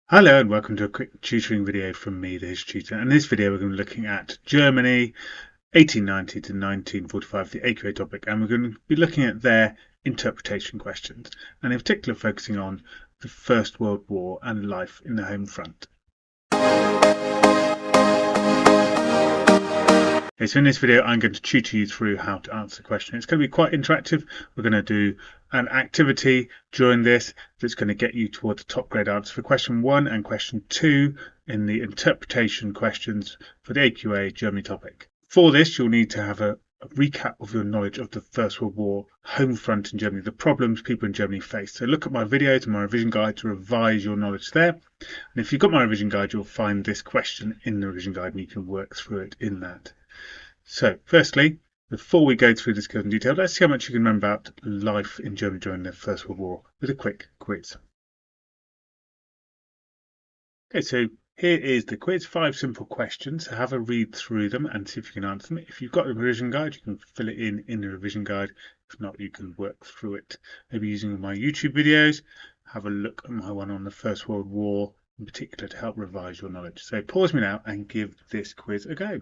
Hello and welcome to a quick tutoring video from me, the History Tutor. In this video we're going to be looking at Germany 1890 to 1945, the AQA topic, and we're going to be looking at their interpretation questions, and in particular focusing on the First World War and life in the home front. Okay, so in this video I'm going to tutor you through how to answer the question. It's going to be quite interactive. We're going to do an activity during this that's going to get you toward the top grade answer for question 1 and question 2 in the interpretation questions for the AQA Germany topic. For this you'll need to have a recap of your knowledge of the First World War home front in Germany, the problems people in Germany faced. So look at my videos and my revision guide to revise your knowledge there. And if you've got my revision guide, you'll find this question in the revision guide and you can work through it in that. So, firstly, before we go through this in detail, let's see how much you can remember about life in Germany during the First World War with a quick quiz. Okay, so here is the quiz, 5 simple questions. So have a read through them and see if you can answer them. If you've got a revision guide, you can fill it in the revision guide. If not, you can work through it. Maybe using my YouTube videos, have a look at my one on the First World War in particular to help revise your knowledge. So pause me now and give this quiz a go.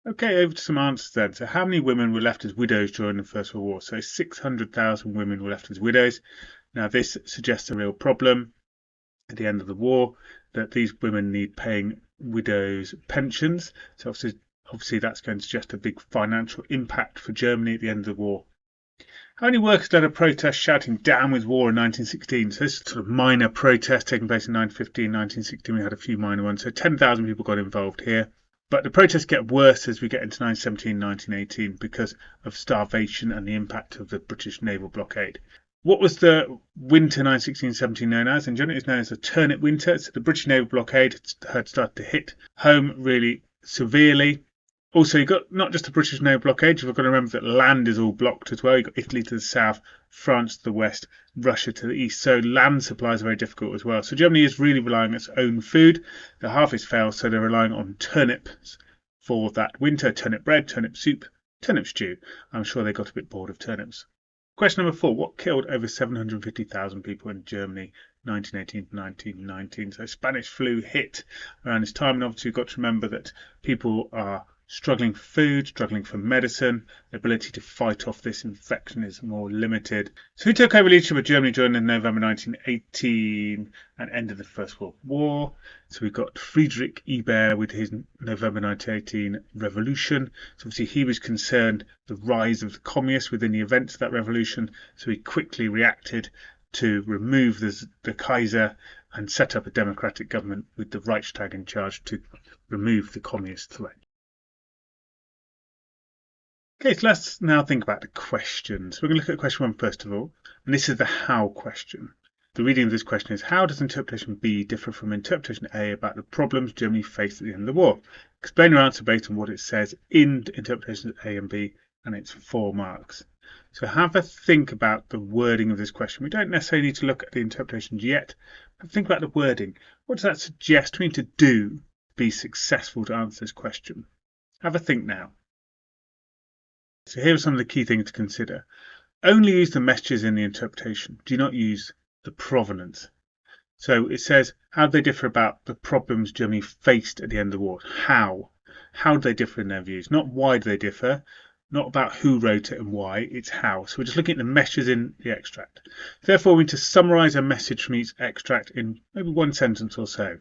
Okay, over to some answers then. So how many women were left as widows during the First World War? So 600,000 women were left as widows. Now this suggests a real problem at the end of the war, that these women need paying widows' pensions. So obviously that's going to suggest a big financial impact for Germany at the end of the war. How many workers led a protest shouting "Down with war" in 1916? So this is sort of minor protest taking place in 1915, 1916. We had a few minor ones. So 10,000 people got involved here. But the protests get worse as we get into 1917, 1918 because of starvation and the impact of the British naval blockade. What was the winter 1916-17 known as? In general, it's known as the turnip winter. So the British naval blockade had started to hit home really severely. Also, you've got not just the British naval blockade, you've got to remember that land is all blocked as well. You've got Italy to the south, France to the west, Russia to the east. So land supplies are very difficult as well. So Germany is really relying on its own food. The harvest fails, so they're relying on turnips for that winter. Turnip bread, turnip soup, turnip stew. I'm sure they got a bit bored of turnips. Question number 4. What killed over 750,000 people in Germany 1918 to 1919? So Spanish flu hit around this time. And obviously you've got to remember that people are struggling for food, struggling for medicine. The ability to fight off this infection is more limited. So who took over leadership of Germany during the November 1918 and end of the First World War? So we've got Friedrich Ebert with his November 1918 revolution. So obviously he was concerned the rise of the communists within the events of that revolution. So he quickly reacted to remove the Kaiser and set up a democratic government with the Reichstag in charge to remove the communist threat. Okay, so let's now think about the questions. We're going to look at question 1 first of all, and this is the how question. The reading of this question is, how does interpretation B differ from interpretation A about the problems Germany faced at the end of the war? Explain your answer based on what it says in interpretations A and B, and it's 4 marks. So have a think about the wording of this question. We don't necessarily need to look at the interpretations yet, but think about the wording. What does that suggest we need to do to be successful to answer this question? Have a think now. So here are some of the key things to consider. Only use the messages in the interpretation. Do not use the provenance. So it says, how do they differ about the problems Germany faced at the end of the war? How? How do they differ in their views? Not why do they differ, not about who wrote it and why, it's how. So we're just looking at the messages in the extract. Therefore, we need to summarise a message from each extract in maybe 1 sentence or so.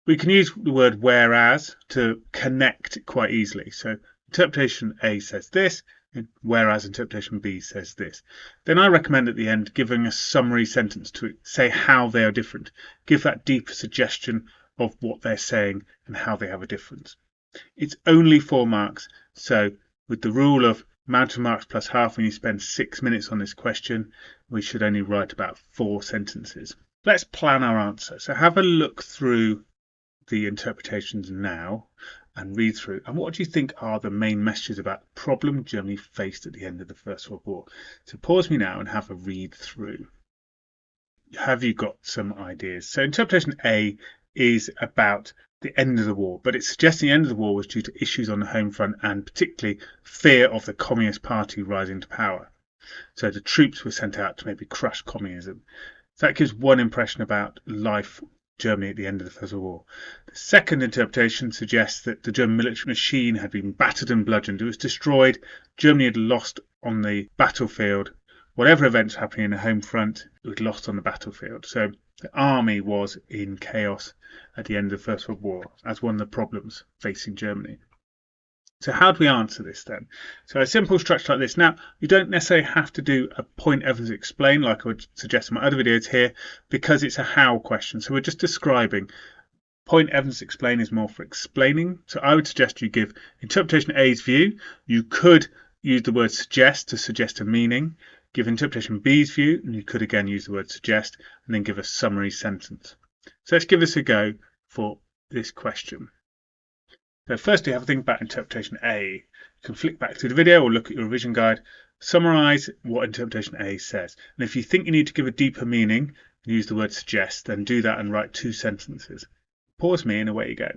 We can use the word whereas to connect quite easily. So interpretation A says this, whereas interpretation B says this. Then I recommend at the end giving a summary sentence to say how they are different. Give that deeper suggestion of what they're saying and how they have a difference. It's only 4 marks, so with the rule of amount of marks plus half, when you spend 6 minutes on this question, we should only write about 4 sentences. Let's plan our answer. So have a look through the interpretations now and read through. And what do you think are the main messages about the problem Germany faced at the end of the First World War? So pause me now and have a read through. Have you got some ideas? So interpretation A is about the end of the war, but it's suggesting the end of the war was due to issues on the home front and particularly fear of the Communist Party rising to power. So the troops were sent out to maybe crush communism. So that gives one impression about life Germany at the end of the First World War. The second interpretation suggests that the German military machine had been battered and bludgeoned. It was destroyed. Germany had lost on the battlefield. Whatever events happening in the home front, it was lost on the battlefield. So the army was in chaos at the end of the First World War as one of the problems facing Germany. So how do we answer this then? So a simple structure like this. Now, you don't necessarily have to do a point evidence explain like I would suggest in my other videos here, because it's a how question. So we're just describing. Point evidence explain is more for explaining. So I would suggest you give interpretation A's view. You could use the word suggest to suggest a meaning. Give interpretation B's view, and you could again use the word suggest, and then give a summary sentence. So let's give this a go for this question. So firstly, have a think about interpretation A. You can flick back through the video or look at your revision guide, summarise what interpretation A says. And if you think you need to give a deeper meaning, use the word suggest, then do that and write 2 sentences. Pause me and away you go.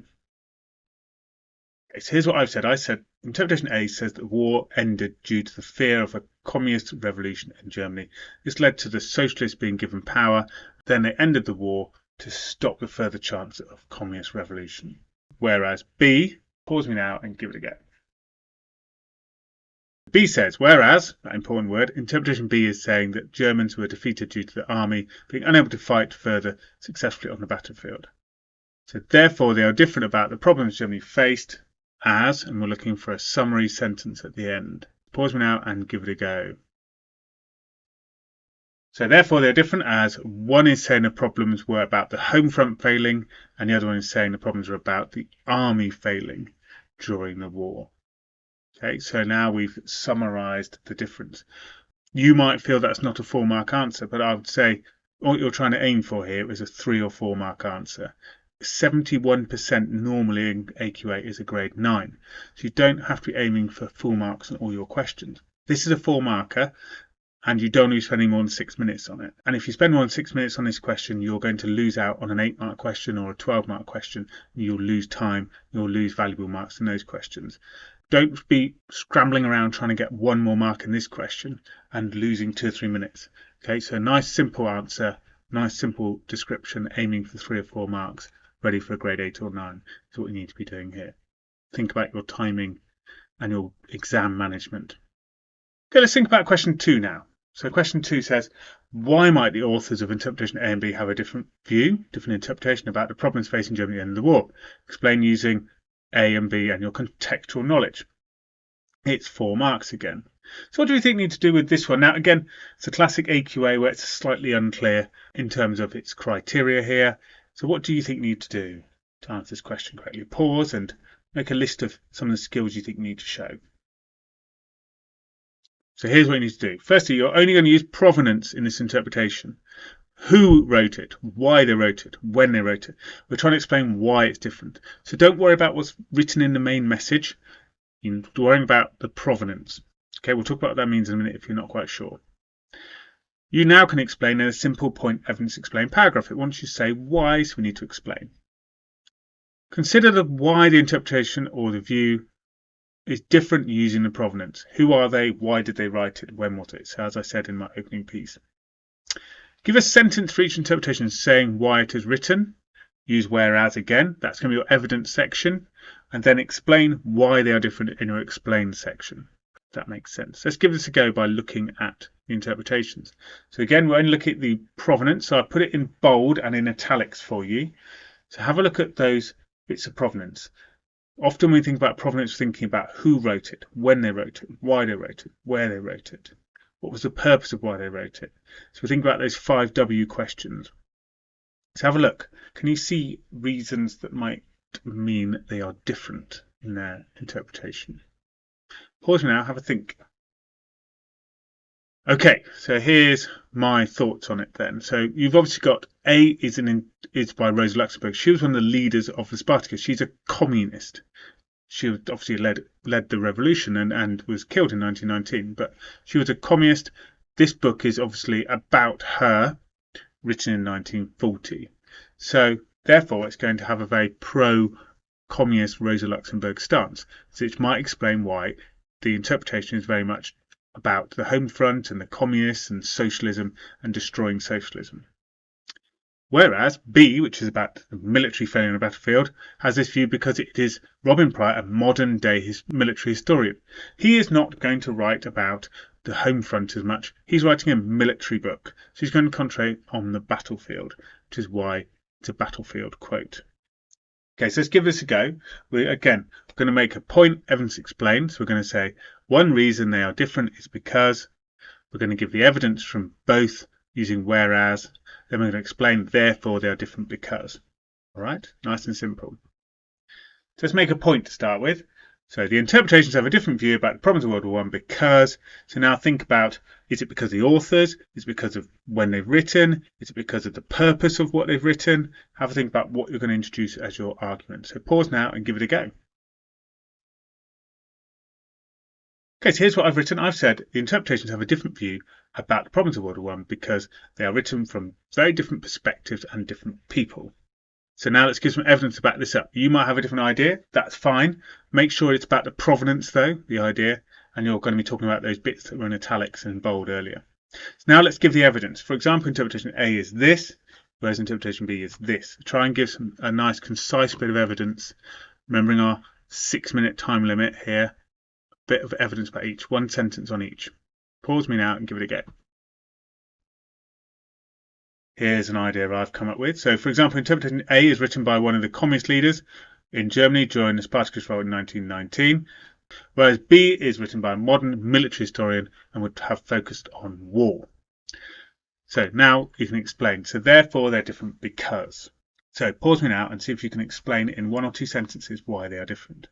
Okay, so here's what I've said. I said interpretation A says that the war ended due to the fear of a communist revolution in Germany. This led to the socialists being given power. Then they ended the war to stop the further chance of communist revolution. Whereas B, pause me now and give it a go. B says, whereas, that important word, interpretation B is saying that Germans were defeated due to the army being unable to fight further successfully on the battlefield. So therefore, they are different about the problems Germany faced as, and we're looking for a summary sentence at the end. Pause me now and give it a go. So therefore, they're different as one is saying the problems were about the home front failing, and the other one is saying the problems were about the army failing during the war. Okay, so now we've summarized the difference. You might feel that's not a 4-mark answer, but I would say what you're trying to aim for here is a 3 or 4-mark answer. 71% normally in AQA is a grade 9. So you don't have to be aiming for full marks on all your questions. This is a 4-marker. And you don't lose spending more than 6 minutes on it. And if you spend more than 6 minutes on this question, you're going to lose out on an 8-mark question or a 12-mark question. You'll lose time, you'll lose valuable marks in those questions. Don't be scrambling around trying to get 1 more mark in this question and losing 2 or 3 minutes. Okay, so nice simple answer, nice simple description, aiming for 3 or 4 marks, ready for a grade 8 or 9 is what you need to be doing here. Think about your timing and your exam management. Okay, let's think about question 2 now. So question 2 says, why might the authors of interpretation A and B have a different view, different interpretation about the problems facing Germany at the end of the war? Explain using A and B and your contextual knowledge. It's 4 marks again. So what do we think we need to do with this one? Now, again, it's a classic AQA where it's slightly unclear in terms of its criteria here. So what do you think you need to do to answer this question correctly? Pause and make a list of some of the skills you think you need to show. So here's what you need to do. Firstly, you're only going to use provenance in this interpretation. Who wrote it, why they wrote it, when they wrote it. We're trying to explain why it's different. So don't worry about what's written in the main message. You're worrying about the provenance. Okay, we'll talk about what that means in a minute if you're not quite sure. You now can explain in a simple point evidence explain paragraph. It wants you to say why, so we need to explain. Consider the why the interpretation or the view is different using the provenance. Who are they? Why did they write it? When was it? So as I said in my opening piece. Give a sentence for each interpretation saying why it is written. Use whereas again. That's going to be your evidence section. And then explain why they are different in your explain section. If that makes sense. Let's give this a go by looking at the interpretations. So again, we're only looking at the provenance. So I put it in bold and in italics for you. So have a look at those bits of provenance. Often when we think about provenance, we're thinking about who wrote it, when they wrote it, why they wrote it, where they wrote it, what was the purpose of why they wrote it. So we think about those 5 W questions. So have a look. Can you see reasons that might mean they are different in their interpretation? Pause now, have a think. Okay, so here's my thoughts on it then. So you've obviously got A is by Rosa Luxemburg. She was one of the leaders of the Spartacus. She's a communist. She obviously led the revolution and was killed in 1919, but she was a communist. This book is obviously about her, written in 1940. So therefore, it's going to have a very pro-communist Rosa Luxemburg stance. So it might explain why the interpretation is very much about the home front and the communists and socialism and destroying socialism. Whereas B, which is about the military failure on a battlefield, has this view because it is Robin Prior, a modern day military historian. He is not going to write about the home front as much. He's writing a military book. So he's going to concentrate on the battlefield, which is why it's a battlefield quote. Okay, so let's give this a go. We're going to make a point, evidence explained. So we're going to say one reason they are different is because. We're going to give the evidence from both using whereas. Then we're going to explain therefore they are different because. All right, nice and simple. So let's make a point to start with. So the interpretations have a different view about the problems of World War I because. So now think about, is it because of the authors? Is it because of when they've written? Is it because of the purpose of what they've written? Have a think about what you're going to introduce as your argument. So pause now and give it a go. Okay, so here's what I've written. I've said the interpretations have a different view about the problems of World War I because they are written from very different perspectives and different people. So now let's give some evidence to back this up. You might have a different idea. That's fine. Make sure it's about the provenance, though, the idea, and you're going to be talking about those bits that were in italics and bold earlier. So now let's give the evidence. For example, interpretation A is this, whereas interpretation B is this. Try and give a nice, concise bit of evidence, remembering our 6-minute time limit here. Bit of evidence about each, one sentence on each. Pause me now and give it a go. Here's an idea I've come up with. So, for example, interpretation A is written by one of the communist leaders in Germany during the Spartacus Revolt in 1919, whereas B is written by a modern military historian and would have focused on war. So now you can explain. So therefore they're different because. So pause me now and see if you can explain in 1 or 2 sentences why they are different.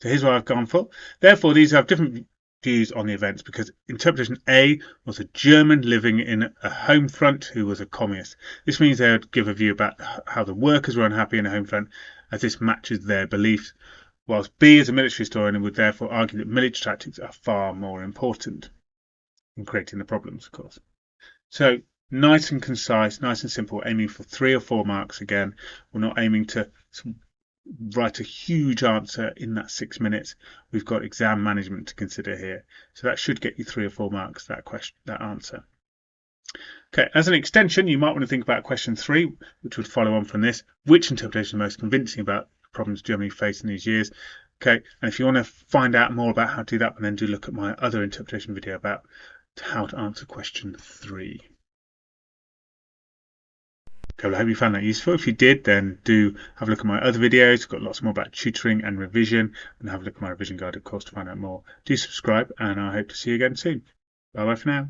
So here's what I've gone for. Therefore, these have different views on the events because interpretation A was a German living in a home front who was a communist. This means they would give a view about how the workers were unhappy in a home front as this matches their beliefs, whilst B is a military historian and would therefore argue that military tactics are far more important in creating the problems, of course. So nice and concise, nice and simple, aiming for 3 or 4 marks again. We're not aiming to write a huge answer in that 6 minutes. We've got exam management to consider here. So that should get you 3 or 4 marks, that answer. Okay, as an extension, you might want to think about question 3, which would follow on from this. Which interpretation is most convincing about the problems Germany faced in these years? Okay, and if you want to find out more about how to do that, then do look at my other interpretation video about how to answer question 3. Okay, well, I hope you found that useful. If you did, then do have a look at my other videos. I've got lots more about tutoring and revision, and have a look at my revision guide, of course, to find out more. Do subscribe, and I hope to see you again soon. Bye bye for now.